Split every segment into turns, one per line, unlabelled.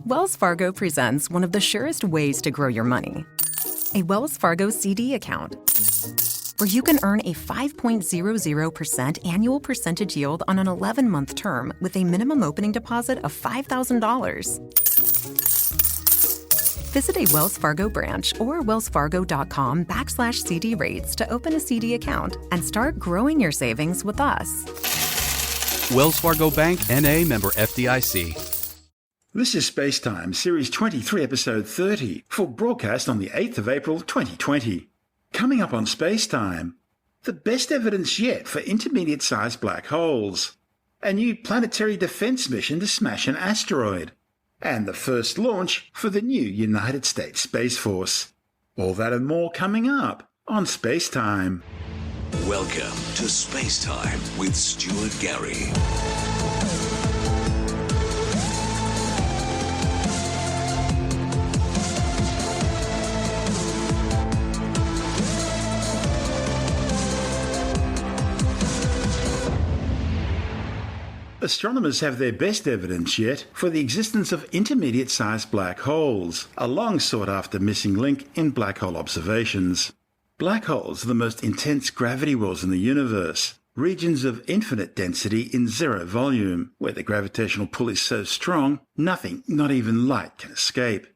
Wells Fargo presents one of the surest ways to grow your money. A Wells Fargo CD account, where you can earn a 5.00% annual percentage yield on an 11-month term with a minimum opening deposit of $5,000. Visit a Wells Fargo branch or wellsfargo.com/CD rates to open a CD account and start growing your savings with us.
Wells Fargo Bank, N.A., member FDIC.
This is SpaceTime, Series 23, Episode 30, for broadcast on the 8th of April 2020. Coming up on SpaceTime, the best evidence yet for intermediate-sized black holes, a new planetary defense mission to smash an asteroid, and the first launch for the new United States Space Force. All that and more coming up on SpaceTime.
Welcome to SpaceTime with Stuart Gary.
Astronomers have their best evidence yet for the existence of intermediate-sized black holes, a long sought-after missing link in black hole observations. Black holes are the most intense gravity wells in the universe, regions of infinite density in zero volume, where the gravitational pull is so strong, nothing, not even light, can escape.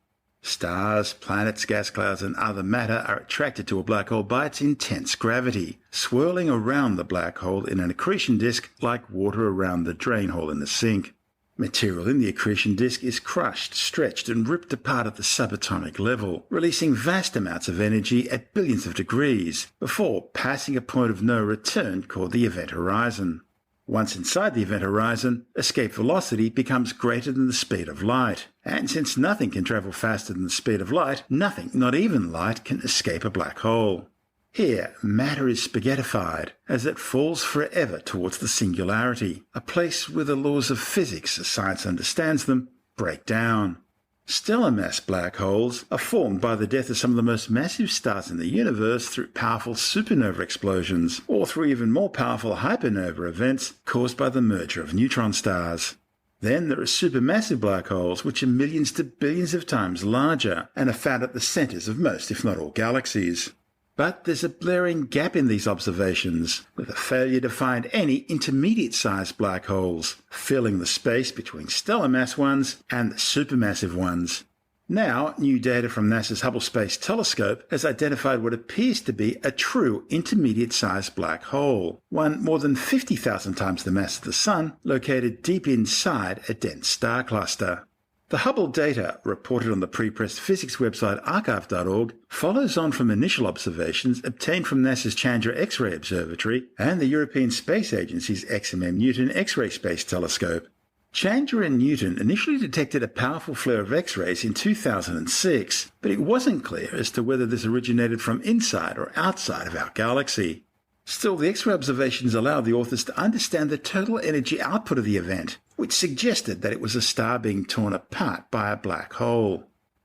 Stars, planets, gas clouds, and other matter are attracted to a black hole by its intense gravity, swirling around the black hole in an accretion disk like water around the drain hole in the sink. Material in the accretion disk is crushed, stretched, and ripped apart at the subatomic level, releasing vast amounts of energy at billions of degrees, before passing a point of no return called the event horizon. Once inside the event horizon, escape velocity becomes greater than the speed of light. And since nothing can travel faster than the speed of light, nothing, not even light, can escape a black hole. Here, matter is spaghettified as it falls forever towards the singularity, a place where the laws of physics, as science understands them, break down. Stellar mass black holes are formed by the death of some of the most massive stars in the universe through powerful supernova explosions, or through even more powerful hypernova events caused by the merger of neutron stars. Then there are supermassive black holes, which are millions to billions of times larger, and are found at the centers of most, if not all, galaxies. But there's a blaring gap in these observations, with a failure to find any intermediate-sized black holes, filling the space between stellar mass ones and the supermassive ones. Now, new data from NASA's Hubble Space Telescope has identified what appears to be a true intermediate-sized black hole, one more than 50,000 times the mass of the Sun, located deep inside a dense star cluster. The Hubble data, reported on the pre-pressed physics website archive.org, follows on from initial observations obtained from NASA's Chandra X-ray Observatory and the European Space Agency's XMM Newton X-ray Space Telescope. Chandra and Newton initially detected a powerful flare of X-rays in 2006, but it wasn't clear as to whether this originated from inside or outside of our galaxy. Still, the X-ray observations allowed the authors to understand the total energy output of the event, which suggested that it was a star being torn apart by a black hole.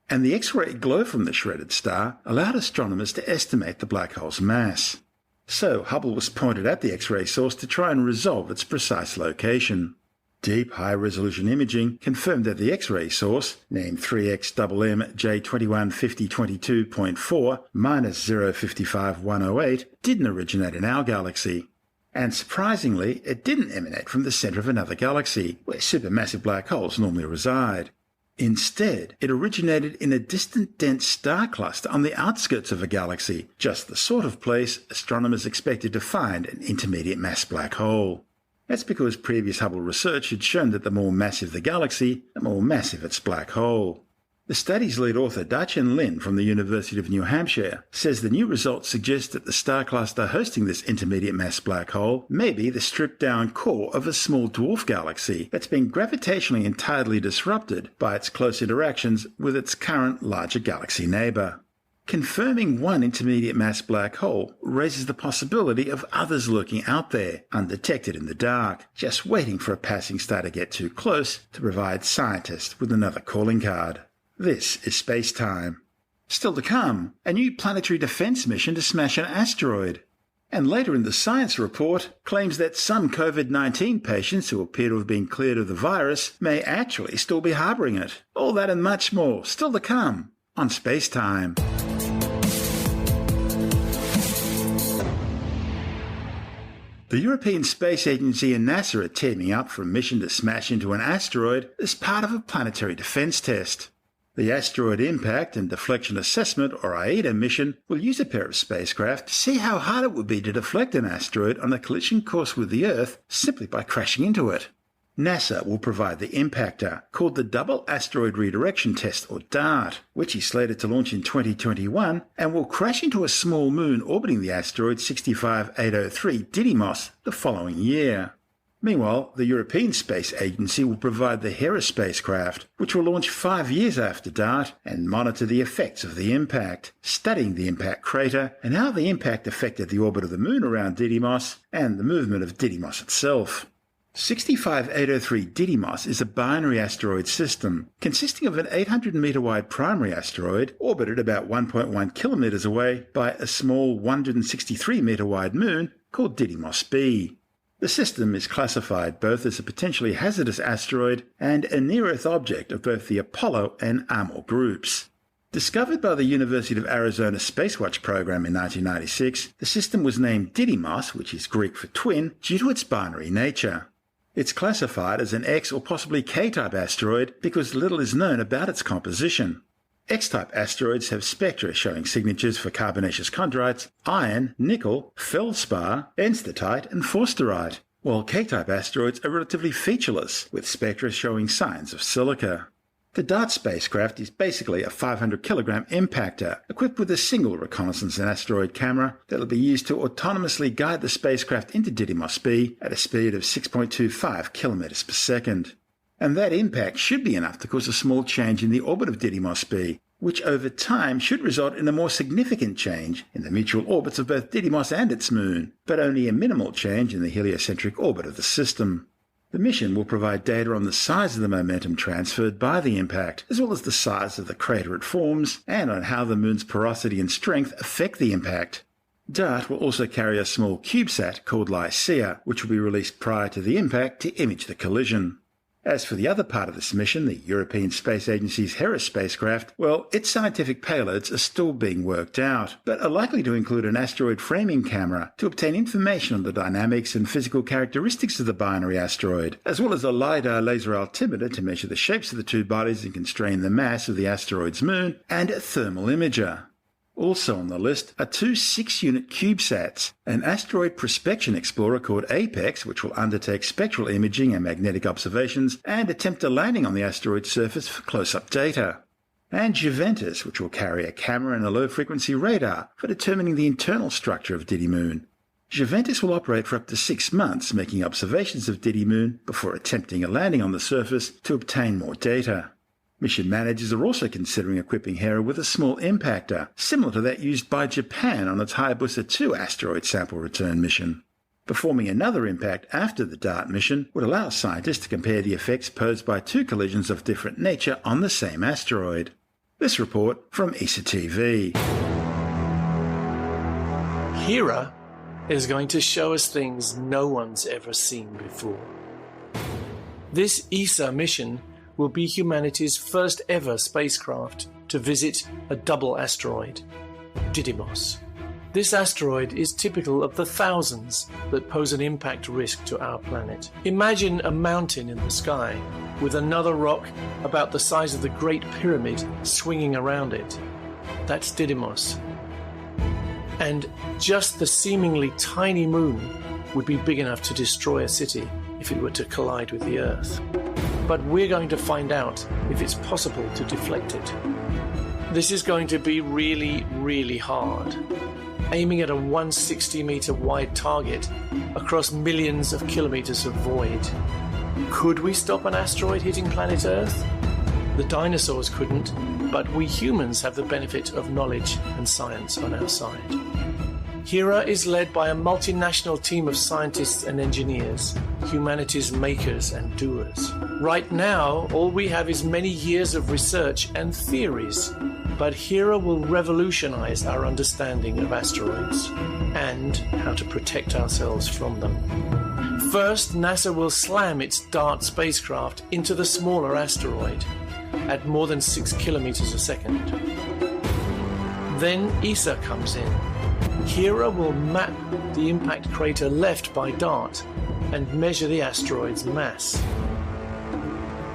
And the X-ray glow from the shredded star allowed astronomers to estimate the black hole's mass. So Hubble was pointed at the X-ray source to try and resolve its precise location. Deep, high-resolution imaging confirmed that the X-ray source, named 3X-MJ2150.4-055108, didn't originate in our galaxy. And surprisingly, it didn't emanate from the center of another galaxy, where supermassive black holes normally reside. Instead, it originated in a distant dense star cluster on the outskirts of a galaxy, just the sort of place astronomers expected to find an intermediate mass black hole. That's because previous Hubble research had shown that the more massive the galaxy, the more massive its black hole. The study's lead author, Dai-Chen Lin from the University of New Hampshire, says the new results suggest that the star cluster hosting this intermediate mass black hole may be the stripped-down core of a small dwarf galaxy that's been gravitationally entirely disrupted by its close interactions with its current larger galaxy neighbor. Confirming one intermediate mass black hole raises the possibility of others lurking out there, undetected in the dark, just waiting for a passing star to get too close to provide scientists with another calling card. This is SpaceTime. Still to come, a new planetary defense mission to smash an asteroid. And later in the science report claims that some COVID-19 patients who appear to have been cleared of the virus may actually still be harbouring it. All that and much more still to come on SpaceTime. The European Space Agency and NASA are teaming up for a mission to smash into an asteroid as part of a planetary defence test. The Asteroid Impact and Deflection Assessment, or AEHF mission, will use a pair of spacecraft to see how hard it would be to deflect an asteroid on a collision course with the Earth simply by crashing into it. NASA will provide the impactor, called the Double Asteroid Redirection Test, or DART, which is slated to launch in 2021 and will crash into a small moon orbiting the asteroid 65803 Didymos the following year. Meanwhile, the European Space Agency will provide the Hera spacecraft, which will launch 5 years after DART and monitor the effects of the impact, studying the impact crater and how the impact affected the orbit of the moon around Didymos and the movement of Didymos itself. 65803 Didymos is a binary asteroid system consisting of an 800-metre wide primary asteroid orbited about 1.1 kilometres away by a small 163-metre wide moon called Didymos B. The system is classified both as a potentially hazardous asteroid and a near-Earth object of both the Apollo and Amor groups. Discovered by the University of Arizona Spacewatch program in 1996, the system was named Didymos, which is Greek for twin, due to its binary nature. It's classified as an X or possibly K-type asteroid because little is known about its composition. X-type asteroids have spectra showing signatures for carbonaceous chondrites, iron, nickel, feldspar, enstatite, and forsterite, while K-type asteroids are relatively featureless, with spectra showing signs of silica. The DART spacecraft is basically a 500-kilogram impactor equipped with a single reconnaissance and asteroid camera that will be used to autonomously guide the spacecraft into Didymos B at a speed of 6.25 kilometers per second. And that impact should be enough to cause a small change in the orbit of Didymos B, which over time should result in a more significant change in the mutual orbits of both Didymos and its moon, but only a minimal change in the heliocentric orbit of the system. The mission will provide data on the size of the momentum transferred by the impact, as well as the size of the crater it forms, and on how the moon's porosity and strength affect the impact. DART will also carry a small CubeSat called Lycia, which will be released prior to the impact to image the collision. As for the other part of this mission, the European Space Agency's Hera spacecraft, well, its scientific payloads are still being worked out, but are likely to include an asteroid framing camera to obtain information on the dynamics and physical characteristics of the binary asteroid, as well as a LiDAR laser altimeter to measure the shapes of the two bodies and constrain the mass of the asteroid's moon, and a thermal imager. Also on the list are two 6-unit CubeSats, an asteroid prospection explorer called APEX, which will undertake spectral imaging and magnetic observations and attempt a landing on the asteroid's surface for close-up data, and Juventus, which will carry a camera and a low-frequency radar for determining the internal structure of Didymoon. Juventus will operate for up to 6 months, making observations of Didymoon before attempting a landing on the surface to obtain more data. Mission managers are also considering equipping Hera with a small impactor, similar to that used by Japan on its Hayabusa 2 asteroid sample return mission. Performing another impact after the DART mission would allow scientists to compare the effects posed by two collisions of different nature on the same asteroid. This report from ESA TV.
Hera is going to show us things no one's ever seen before. This ESA mission will be humanity's first ever spacecraft to visit a double asteroid, Didymos. This asteroid is typical of the thousands that pose an impact risk to our planet. Imagine a mountain in the sky with another rock about the size of the Great Pyramid swinging around it. That's Didymos. And just the seemingly tiny moon would be big enough to destroy a city if it were to collide with the Earth. But we're going to find out if it's possible to deflect it. This is going to be really, really hard. Aiming at a 160-meter wide target across millions of kilometers of void. Could we stop an asteroid hitting planet Earth? The dinosaurs couldn't, but we humans have the benefit of knowledge and science on our side. Hera is led by a multinational team of scientists and engineers, humanity's makers and doers. Right now, all we have is many years of research and theories, but Hera will revolutionize our understanding of asteroids and how to protect ourselves from them. First, NASA will slam its DART spacecraft into the smaller asteroid at more than 6 kilometers a second. Then ESA comes in. Hera will map the impact crater left by DART and measure the asteroid's mass.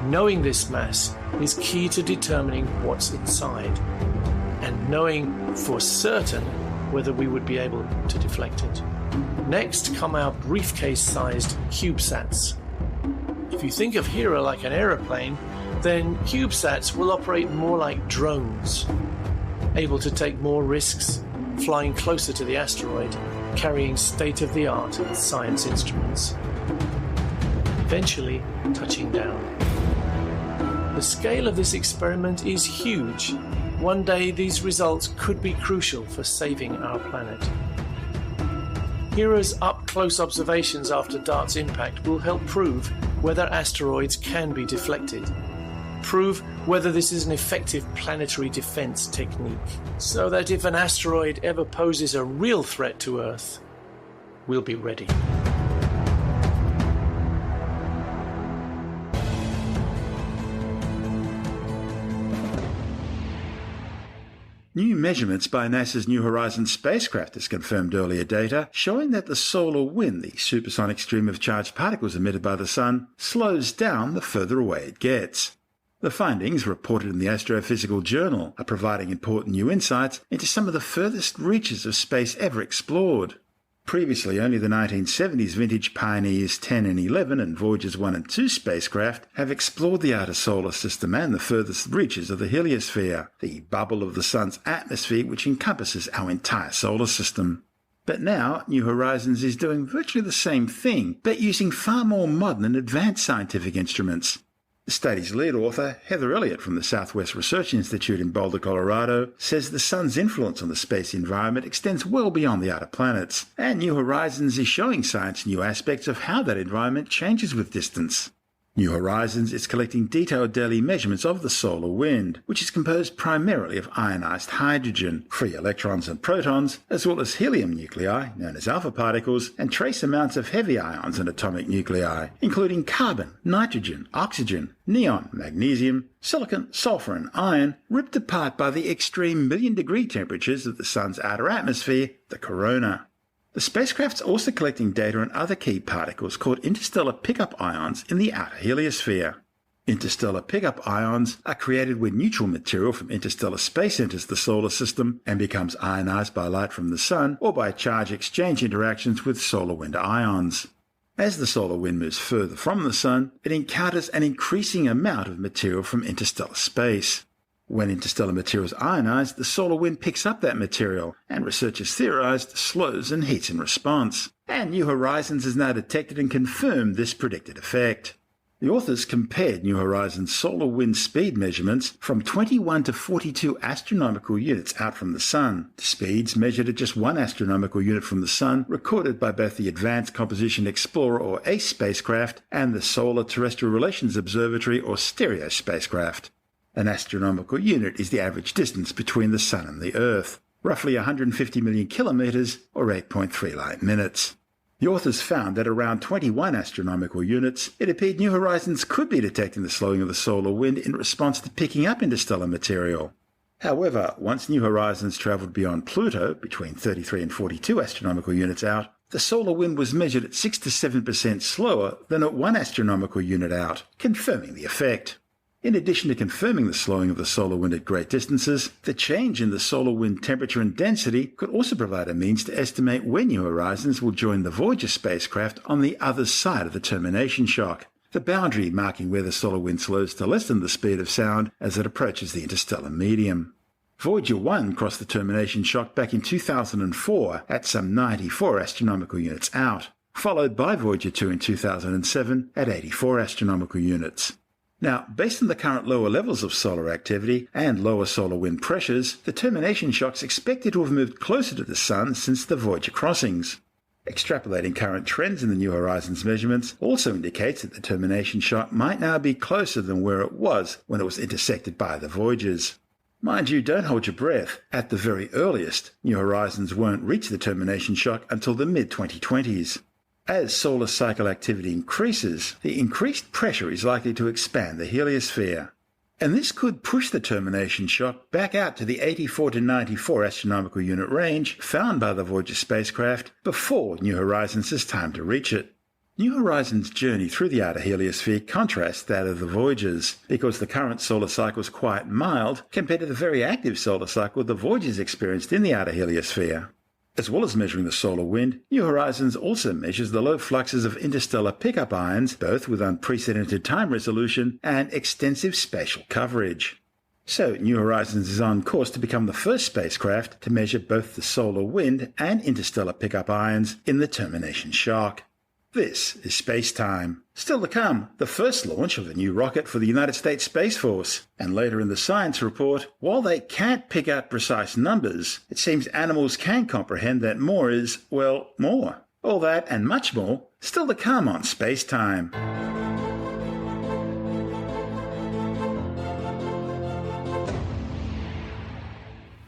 Knowing this mass is key to determining what's inside and knowing for certain whether we would be able to deflect it. Next come our briefcase-sized CubeSats. If you think of Hera like an aeroplane, then CubeSats will operate more like drones, able to take more risks, flying closer to the asteroid, carrying state-of-the-art science instruments, eventually touching down. The scale of this experiment is huge. One day these results could be crucial for saving our planet. Hera's up-close observations after DART's impact will help prove whether asteroids can be deflected, prove whether this is an effective planetary defense technique, so that if an asteroid ever poses a real threat to Earth, we'll be ready.
New measurements by NASA's New Horizons spacecraft has confirmed earlier data showing that the solar wind, the supersonic stream of charged particles emitted by the Sun, slows down the further away it gets. The findings, reported in the Astrophysical Journal, are providing important new insights into some of the furthest reaches of space ever explored. Previously, only the 1970s vintage Pioneers 10 and 11 and Voyagers 1 and 2 spacecraft have explored the outer solar system and the furthest reaches of the heliosphere, the bubble of the Sun's atmosphere which encompasses our entire solar system. But now, New Horizons is doing virtually the same thing, but using far more modern and advanced scientific instruments. The study's lead author, Heather Elliott from the Southwest Research Institute in Boulder, Colorado, says the Sun's influence on the space environment extends well beyond the outer planets, and New Horizons is showing science new aspects of how that environment changes with distance. New Horizons is collecting detailed daily measurements of the solar wind, which is composed primarily of ionized hydrogen, free electrons and protons, as well as helium nuclei, known as alpha particles, and trace amounts of heavy ions and atomic nuclei, including carbon, nitrogen, oxygen, neon, magnesium, silicon, sulfur, and iron, ripped apart by the extreme million-degree temperatures of the Sun's outer atmosphere, the corona. The spacecraft's also collecting data on other key particles called interstellar pickup ions in the outer heliosphere. Interstellar pickup ions are created when neutral material from interstellar space enters the solar system and becomes ionized by light from the Sun or by charge exchange interactions with solar wind ions. As the solar wind moves further from the Sun, it encounters an increasing amount of material from interstellar space. When interstellar material is ionized, the solar wind picks up that material, and researchers theorized slows and heats in response. And New Horizons has now detected and confirmed this predicted effect. The authors compared New Horizons' solar wind speed measurements from 21 to 42 astronomical units out from the Sun to speeds measured at just 1 astronomical unit from the Sun, recorded by both the Advanced Composition Explorer or ACE spacecraft and the Solar Terrestrial Relations Observatory or STEREO spacecraft. An astronomical unit is the average distance between the Sun and the Earth, roughly 150 million kilometers or 8.3 light minutes. The authors found that around 21 astronomical units, it appeared New Horizons could be detecting the slowing of the solar wind in response to picking up interstellar material. However, once New Horizons travelled beyond Pluto, between 33 and 42 astronomical units out, the solar wind was measured at 6 to 7% slower than at 1 astronomical unit out, confirming the effect. In addition to confirming the slowing of the solar wind at great distances, the change in the solar wind temperature and density could also provide a means to estimate when New Horizons will join the Voyager spacecraft on the other side of the termination shock, the boundary marking where the solar wind slows to less than the speed of sound as it approaches the interstellar medium. Voyager 1 crossed the termination shock back in 2004 at some 94 astronomical units out, followed by Voyager 2 in 2007 at 84 astronomical units. Now, based on the current lower levels of solar activity and lower solar wind pressures, the termination shock's expected to have moved closer to the Sun since the Voyager crossings. Extrapolating current trends in the New Horizons measurements also indicates that the termination shock might now be closer than where it was when it was intersected by the Voyagers. Mind you, don't hold your breath. At the very earliest, New Horizons won't reach the termination shock until the mid-2020s. As solar cycle activity increases, the increased pressure is likely to expand the heliosphere. And this could push the termination shock back out to the 84 to 94 astronomical unit range found by the Voyager spacecraft before New Horizons has time to reach it. New Horizons' journey through the outer heliosphere contrasts that of the Voyagers, because the current solar cycle is quite mild compared to the very active solar cycle the Voyagers experienced in the outer heliosphere. As well as measuring the solar wind, New Horizons also measures the low fluxes of interstellar pickup ions, both with unprecedented time resolution and extensive spatial coverage. So, New Horizons is on course to become the first spacecraft to measure both the solar wind and interstellar pickup ions in the termination shock. This is SpaceTime. Still to come, the first launch of the new rocket for the United States Space Force. And later in the science report, while they can't pick out precise numbers, it seems animals can comprehend that more is, well, more. All that and much more, still to come on SpaceTime.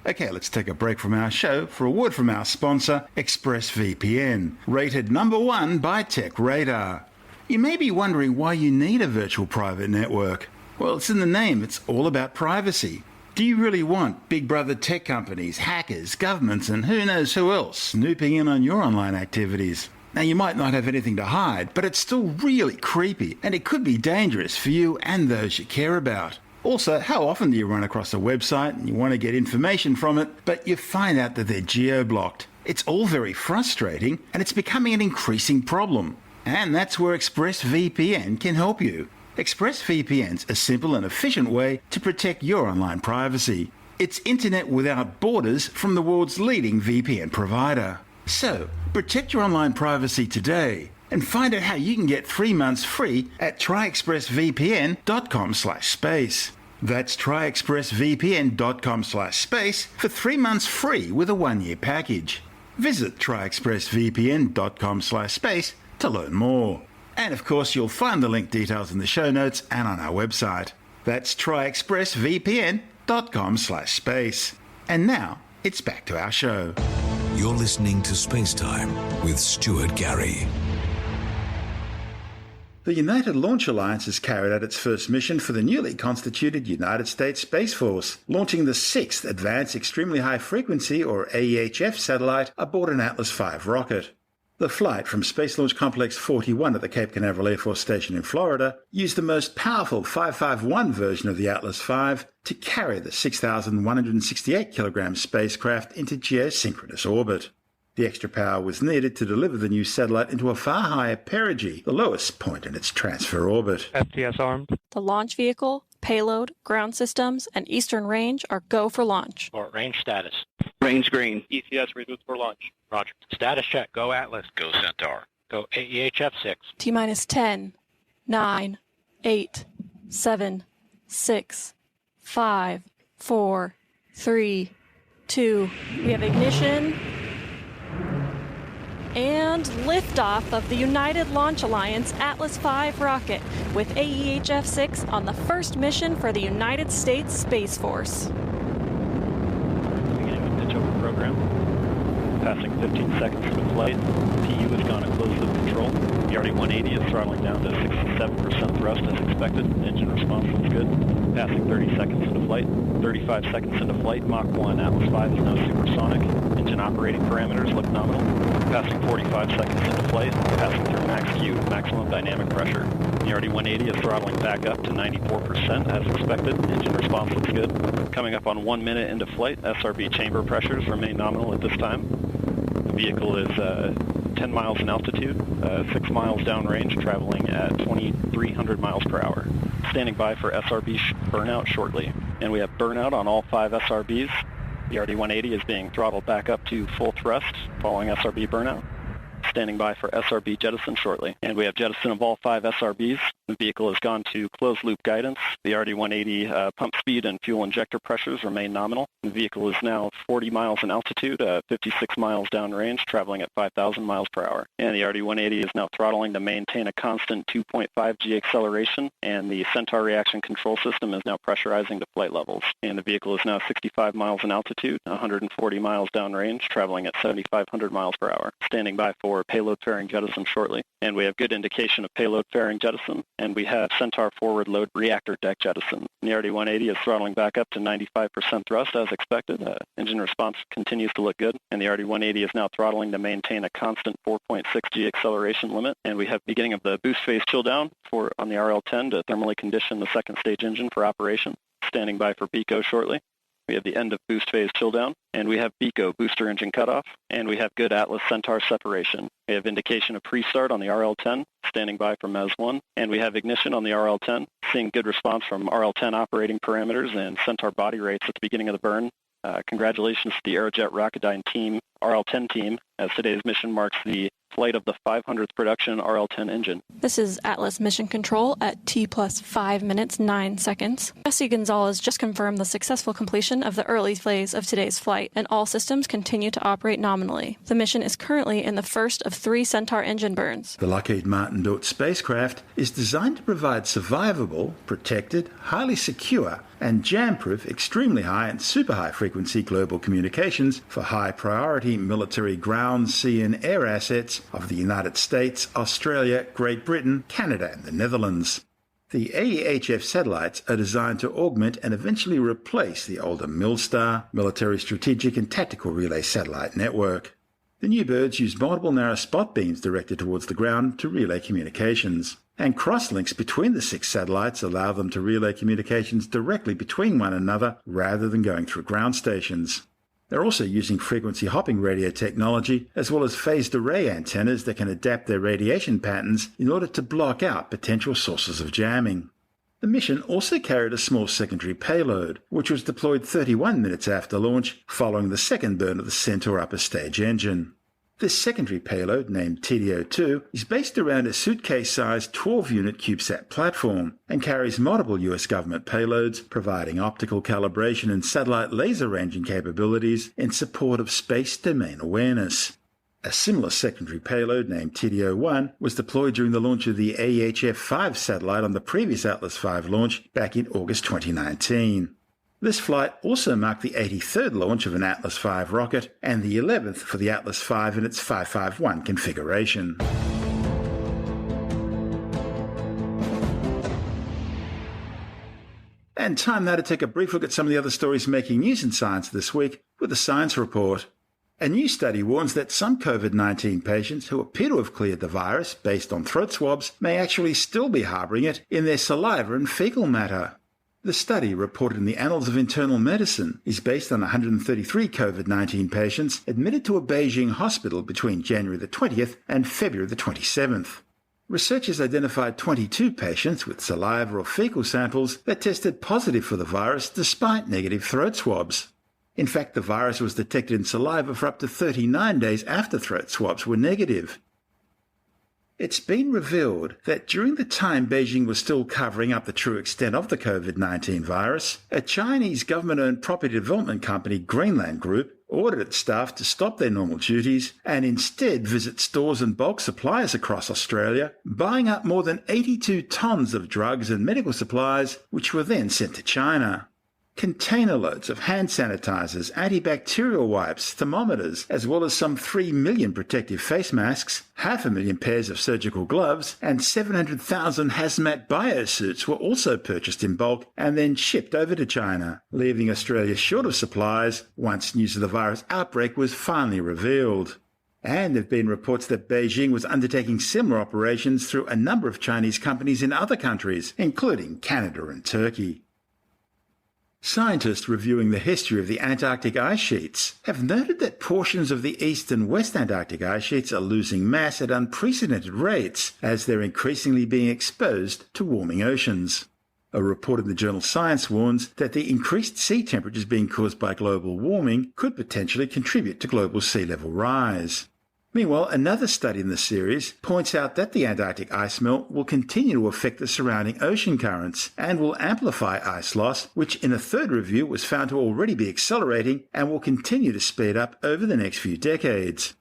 Okay, let's take a break from our show for a word from our sponsor, ExpressVPN, rated #1 by TechRadar. You may be wondering why you need a virtual private network. Well, it's in the name. It's all about privacy. Do you really want big brother tech companies, hackers, governments, and who knows who else snooping in on your online activities? Now, you might not have anything to hide, but it's still really creepy, and it could be dangerous for you and those you care about. Also, how often do you run across a website and you want to get information from it, but you find out that they're geo-blocked? It's all very frustrating, and it's becoming an increasing problem. And that's where ExpressVPN can help you. ExpressVPN's a simple and efficient way to protect your online privacy. It's internet without borders from the world's leading VPN provider. So, protect your online privacy today. And find out how you can get 3 months free at tryexpressvpn.com/space. That's tryexpressvpn.com/space for 3 months free with a 1-year package. Visit tryexpressvpn.com/space to learn more. And of course, you'll find the link details in the show notes and on our website. That's tryexpressvpn.com/space. And now, it's back to our show.
You're listening to SpaceTime with Stuart Gary.
The United Launch Alliance has carried out its first mission for the newly constituted United States Space Force, launching the 6th Advanced Extremely High Frequency, or AEHF, satellite aboard an Atlas V rocket. The flight from Space Launch Complex 41 at the Cape Canaveral Air Force Station in Florida used the most powerful 551 version of the Atlas V to carry the 6,168 kilogram spacecraft into geosynchronous orbit. The extra power was needed to deliver the new satellite into a far higher perigee, the lowest point in its transfer orbit.
STS armed.
The launch vehicle, payload, ground systems, and eastern range are go for launch.
Or range status.
Range green.
ECS reduced for launch. Roger. Status check. Go Atlas.
Go Centaur.
Go AEHF 6.
T-minus 10, 9, 8, 7, 6, 5, 4, 3, 2. We have ignition and liftoff of the United Launch Alliance Atlas V rocket with AEHF 6 on the first mission for the United States Space Force.
Beginning of pitch over program. Passing 15 seconds into flight. PU has gone to closed loop control. The RD-180 is throttling down to 67% thrust as expected. Engine response looks good. Passing 30 seconds into flight. 35 seconds into flight. Mach 1 Atlas V is now supersonic. Engine operating parameters look nominal. Passing 45 seconds into flight. Passing through max Q, maximum dynamic pressure. The RD-180 is throttling back up to 94% as expected. Engine response looks good. Coming up on 1 minute into flight. SRB chamber pressures remain nominal at this time. The vehicle is 10 miles in altitude, 6 miles downrange, traveling at 2,300 miles per hour. Standing by for SRB burnout shortly. And we have burnout on all 5 SRBs. The RD-180 is being throttled back up to full thrust following SRB burnout. Standing by for SRB jettison shortly. And we have jettison of all 5 SRBs. The vehicle has gone to closed-loop guidance. The RD-180 pump speed and fuel injector pressures remain nominal. The vehicle is now 40 miles in altitude, 56 miles downrange, traveling at 5,000 miles per hour. And the RD-180 is now throttling to maintain a constant 2.5 G acceleration, and the Centaur reaction control system is now pressurizing to flight levels. And the vehicle is now 65 miles in altitude, 140 miles downrange, traveling at 7,500 miles per hour, standing by for payload fairing jettison shortly. And we have good indication of payload fairing jettison, and we have Centaur forward load reactor deck jettison. The RD-180 is throttling back up to 95% thrust as expected. Engine response continues to look good, and the RD-180 is now throttling to maintain a constant 4.6 G acceleration limit. And we have beginning of the boost phase chill down on the RL-10 to thermally condition the second stage engine for operation, standing by for BECO shortly. We have the end of boost phase chill down, and we have BECO booster engine cutoff, and we have good Atlas Centaur separation. We have indication of pre-start on the RL-10, standing by for MES-1, and we have ignition on the RL-10, seeing good response from RL-10 operating parameters and Centaur body rates at the beginning of the burn. Congratulations to the Aerojet Rocketdyne team, RL-10 team, as today's mission marks the flight of the 500th production RL-10 engine.
This is Atlas Mission Control at T plus 5 minutes 9 seconds. Jesse Gonzalez just confirmed the successful completion of the early phase of today's flight, and all systems continue to operate nominally. The mission is currently in the first of 3 Centaur engine burns.
The Lockheed Martin-built spacecraft is designed to provide survivable, protected, highly secure, and jam-proof extremely high and super high frequency global communications for high-priority military ground, sea, and air assets of the United States, Australia, Great Britain, Canada, and the Netherlands. The AEHF satellites are designed to augment and eventually replace the older MILSTAR, Military Strategic and Tactical Relay Satellite Network. The new birds use multiple narrow spot beams directed towards the ground to relay communications, and crosslinks between the 6 satellites allow them to relay communications directly between one another rather than going through ground stations. They're also using frequency hopping radio technology as well as phased array antennas that can adapt their radiation patterns in order to block out potential sources of jamming. The mission also carried a small secondary payload, which was deployed 31 minutes after launch following the second burn of the Centaur upper stage engine. This secondary payload, named TDO-2, is based around a suitcase-sized 12-unit CubeSat platform and carries multiple US government payloads, providing optical calibration and satellite laser ranging capabilities in support of space domain awareness. A similar secondary payload, named TDO-1, was deployed during the launch of the AEHF-5 satellite on the previous Atlas V launch back in August 2019. This flight also marked the 83rd launch of an Atlas V rocket and the 11th for the Atlas V in its 551 configuration. And time now to take a brief look at some of the other stories making news in science this week with a science report. A new study warns that some COVID-19 patients who appear to have cleared the virus based on throat swabs may actually still be harbouring it in their saliva and fecal matter. The study, reported in the Annals of Internal Medicine, is based on 133 COVID-19 patients admitted to a Beijing hospital between January the 20th and February the 27th. Researchers identified 22 patients with saliva or fecal samples that tested positive for the virus despite negative throat swabs. In fact, the virus was detected in saliva for up to 39 days after throat swabs were negative. It's been revealed that during the time Beijing was still covering up the true extent of the COVID-19 virus, a Chinese government-owned property development company, Greenland Group, ordered its staff to stop their normal duties and instead visit stores and bulk suppliers across Australia, buying up more than 82 tons of drugs and medical supplies, which were then sent to China. Container loads of hand sanitizers, antibacterial wipes, thermometers, as well as some 3 million protective face masks, 500,000 pairs of surgical gloves, and 700,000 hazmat biosuits were also purchased in bulk and then shipped over to China, leaving Australia short of supplies once news of the virus outbreak was finally revealed. And there have been reports that Beijing was undertaking similar operations through a number of Chinese companies in other countries, including Canada and Turkey. Scientists reviewing the history of the Antarctic ice sheets have noted that portions of the East and West Antarctic ice sheets are losing mass at unprecedented rates as they're increasingly being exposed to warming oceans. A report in the journal Science warns that the increased sea temperatures being caused by global warming could potentially contribute to global sea level rise. Meanwhile, another study in the series points out that the Antarctic ice melt will continue to affect the surrounding ocean currents and will amplify ice loss, which in a third review was found to already be accelerating and will continue to speed up over the next few decades.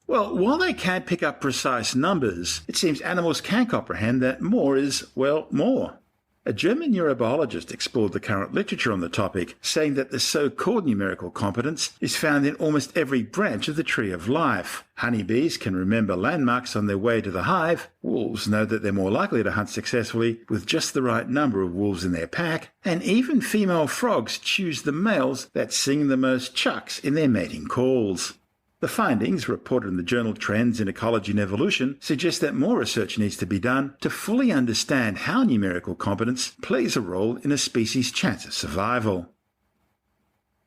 Well, while they can't pick up precise numbers, it seems animals can comprehend that more is, well, more. A German neurobiologist explored the current literature on the topic, saying that the so-called numerical competence is found in almost every branch of the tree of life. Honeybees can remember landmarks on their way to the hive, wolves know that they're more likely to hunt successfully with just the right number of wolves in their pack, and even female frogs choose the males that sing the most chucks in their mating calls. The findings, reported in the journal Trends in Ecology and Evolution, suggest that more research needs to be done to fully understand how numerical competence plays a role in a species' chance of survival.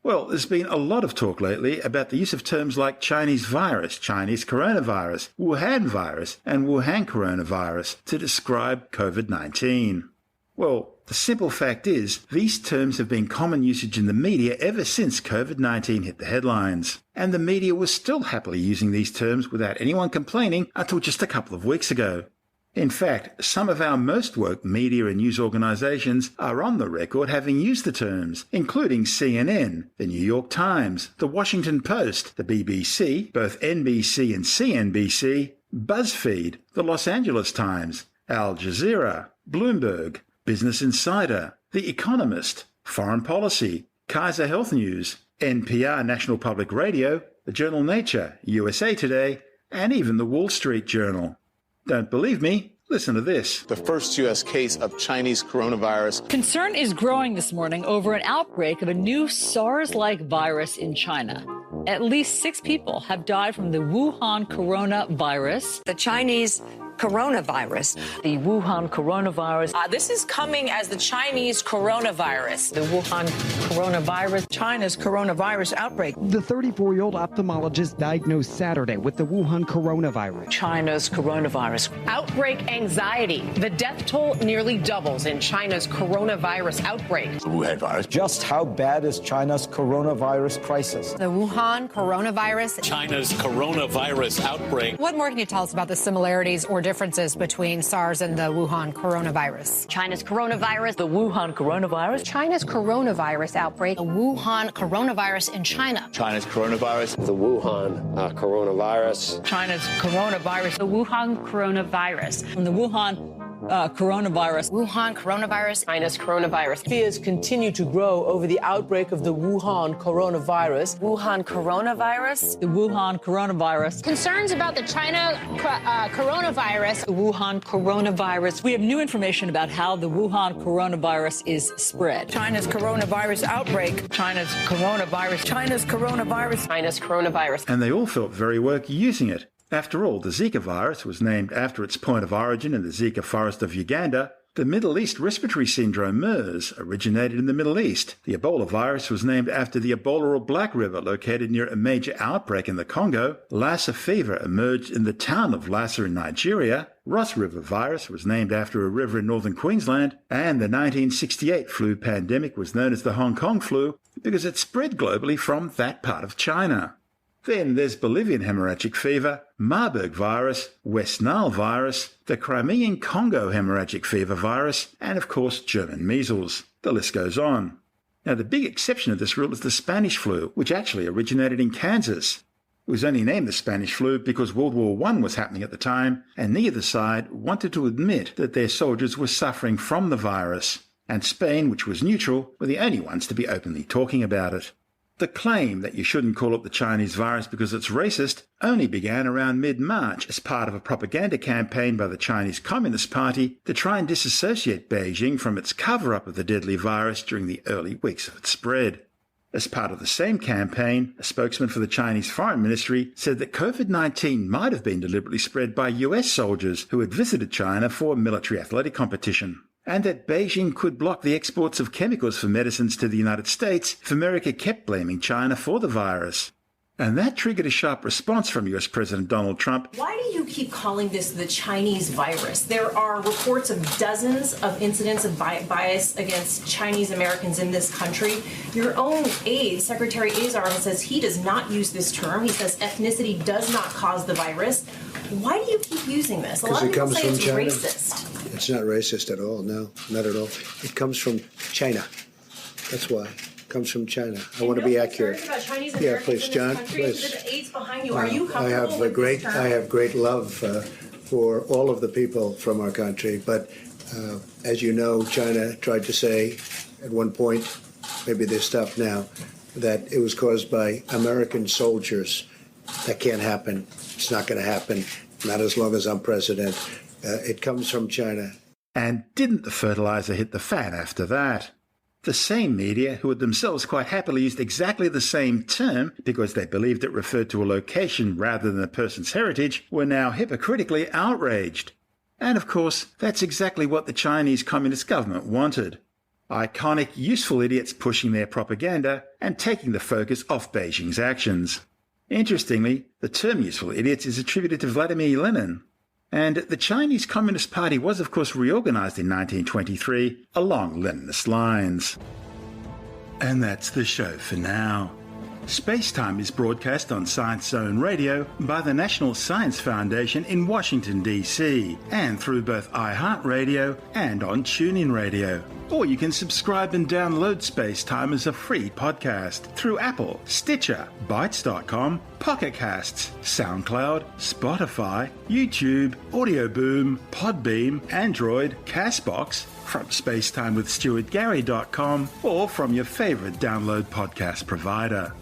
Well, there's been a lot of talk lately about the use of terms like Chinese virus, Chinese coronavirus, Wuhan virus, and Wuhan coronavirus to describe COVID-19. Well, the simple fact is, these terms have been common usage in the media ever since COVID-19 hit the headlines. And the media was still happily using these terms without anyone complaining until just a couple of weeks ago. In fact, some of our most woke media and news organizations are on the record having used the terms, including CNN, the New York Times, the Washington Post, the BBC, both NBC and CNBC, BuzzFeed, the Los Angeles Times, Al Jazeera, Bloomberg, Business Insider, The Economist, Foreign Policy, Kaiser Health News, NPR National Public Radio, the journal Nature, USA Today, and even the Wall Street Journal. Don't believe me? Listen to this.
The first U.S. case of Chinese coronavirus.
Concern is growing this morning over an outbreak of a new SARS-like virus in China. At least 6 people have died from the Wuhan coronavirus.
The Chinese coronavirus.
The Wuhan coronavirus.
This is coming as the Chinese coronavirus.
The Wuhan coronavirus.
China's coronavirus outbreak.
The 34-year-old ophthalmologist diagnosed Saturday with the Wuhan coronavirus.
China's coronavirus.
Outbreak anxiety. The death toll nearly doubles in China's coronavirus outbreak.
The Wuhan virus.
Just how bad is China's coronavirus crisis?
The Wuhan coronavirus.
China's coronavirus outbreak.
What more can you tell us about the similarities or differences between SARS and the Wuhan coronavirus?
China's coronavirus. The Wuhan coronavirus.
China's coronavirus outbreak.
The Wuhan coronavirus in China.
China's coronavirus.
The Wuhan coronavirus.
China's coronavirus.
The Wuhan coronavirus.
From the Wuhan coronavirus.
Wuhan coronavirus.
China's coronavirus.
Fears continue to grow over the outbreak of the Wuhan coronavirus.
Wuhan coronavirus.
The Wuhan coronavirus.
Concerns about the China coronavirus.
The Wuhan coronavirus. We have new information about how the Wuhan coronavirus is spread.
China's coronavirus outbreak.
China's coronavirus.
China's coronavirus. China's coronavirus.
And they all felt very woke using it. After all, the Zika virus was named after its point of origin in the Zika forest of Uganda. The Middle East respiratory syndrome, MERS, originated in the Middle East. The Ebola virus was named after the Ebola or Black River located near a major outbreak in the Congo. Lassa fever emerged in the town of Lassa in Nigeria. Ross River virus was named after a river in northern Queensland. And the 1968 flu pandemic was known as the Hong Kong flu because it spread globally from that part of China. Then there's Bolivian hemorrhagic fever, Marburg virus, West Nile virus, the Crimean Congo hemorrhagic fever virus, and of course German measles. The list goes on. Now the big exception of this rule is the Spanish flu, which actually originated in Kansas. It was only named the Spanish flu because World War I was happening at the time, and neither side wanted to admit that their soldiers were suffering from the virus. And Spain, which was neutral, were the only ones to be openly talking about it. The claim that you shouldn't call it the Chinese virus because it's racist only began around mid-March as part of a propaganda campaign by the Chinese Communist Party to try and disassociate Beijing from its cover-up of the deadly virus during the early weeks of its spread. As part of the same campaign, a spokesman for the Chinese Foreign Ministry said that COVID-19 might have been deliberately spread by US soldiers who had visited China for a military athletic competition, and that Beijing could block the exports of chemicals for medicines to the United States if America kept blaming China for the virus. And that triggered a sharp response from US President Donald Trump.
Why do you keep calling this the Chinese virus? There are reports of dozens of incidents of bias against Chinese Americans in this country. Your own aide, Secretary Azar, says he does not use this term. He says ethnicity does not cause the virus. Why do you keep using this? A lot of people say it's racist.
It's not racist at all. No, not at all. It comes from China. That's why. It comes from China. I want to be accurate.
About Chinese
yeah,
Americans
please,
in
John.
This country.
Please.
The aides behind you. Are you comfortable with this term?
I have great love for all of the people from our country. But as you know, China tried to say at one point, maybe they stopped now, that it was caused by American soldiers. That can't happen. It's not going to happen. Not as long as I'm president. It comes from China.
And didn't the fertilizer hit the fan after that? The same media, who had themselves quite happily used exactly the same term because they believed it referred to a location rather than a person's heritage, were now hypocritically outraged. And of course, that's exactly what the Chinese Communist government wanted. Iconic, useful idiots pushing their propaganda and taking the focus off Beijing's actions. Interestingly, the term useful idiots is attributed to Vladimir Lenin. And the Chinese Communist Party was, of course, reorganized in 1923 along Leninist lines. And that's the show for now. SpaceTime is broadcast on Science Zone Radio by the National Science Foundation in Washington, D.C., and through both iHeartRadio and on TuneIn Radio. Or you can subscribe and download SpaceTime as a free podcast through Apple, Stitcher, Bytes.com, Pocket Casts, SoundCloud, Spotify, YouTube, Audio Boom, Podbeam, Android, Castbox, from SpaceTimeWithStuartGary.com, or from your favorite download podcast provider.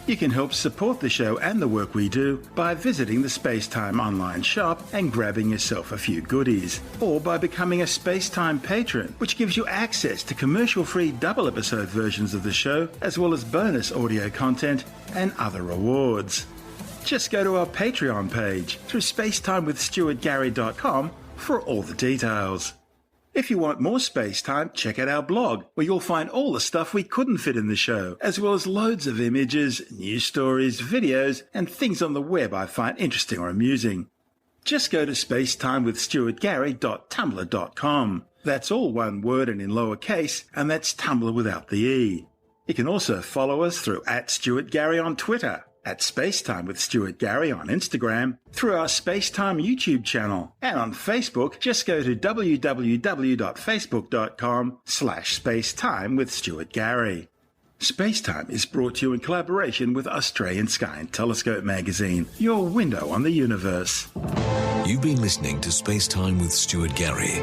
You can help support the show and the work we do by visiting the SpaceTime online shop and grabbing yourself a few goodies, or by becoming a SpaceTime patron, which gives you access to commercial-free double-episode versions of the show, as well as bonus audio content and other rewards. Just go to our Patreon page through SpaceTimeWithStuartGary.com for all the details. If you want more SpaceTime, check out our blog, where you'll find all the stuff we couldn't fit in the show, as well as loads of images, news stories, videos, and things on the web I find interesting or amusing. Just go to spacetimewithstuartgary.tumblr.com. That's all one word and in lowercase, and that's Tumblr without the E. You can also follow us through @StuartGary on Twitter, at SpaceTime with Stuart Gary on Instagram, through our SpaceTime YouTube channel, and on Facebook, just go to www.facebook.com/spacetime with Stuart Gary. SpaceTime is brought to you in collaboration with Australian Sky and Telescope magazine, your window on the universe.
You've been listening to SpaceTime with Stuart Gary.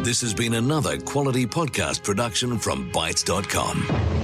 This has been another quality podcast production from Bytes.com.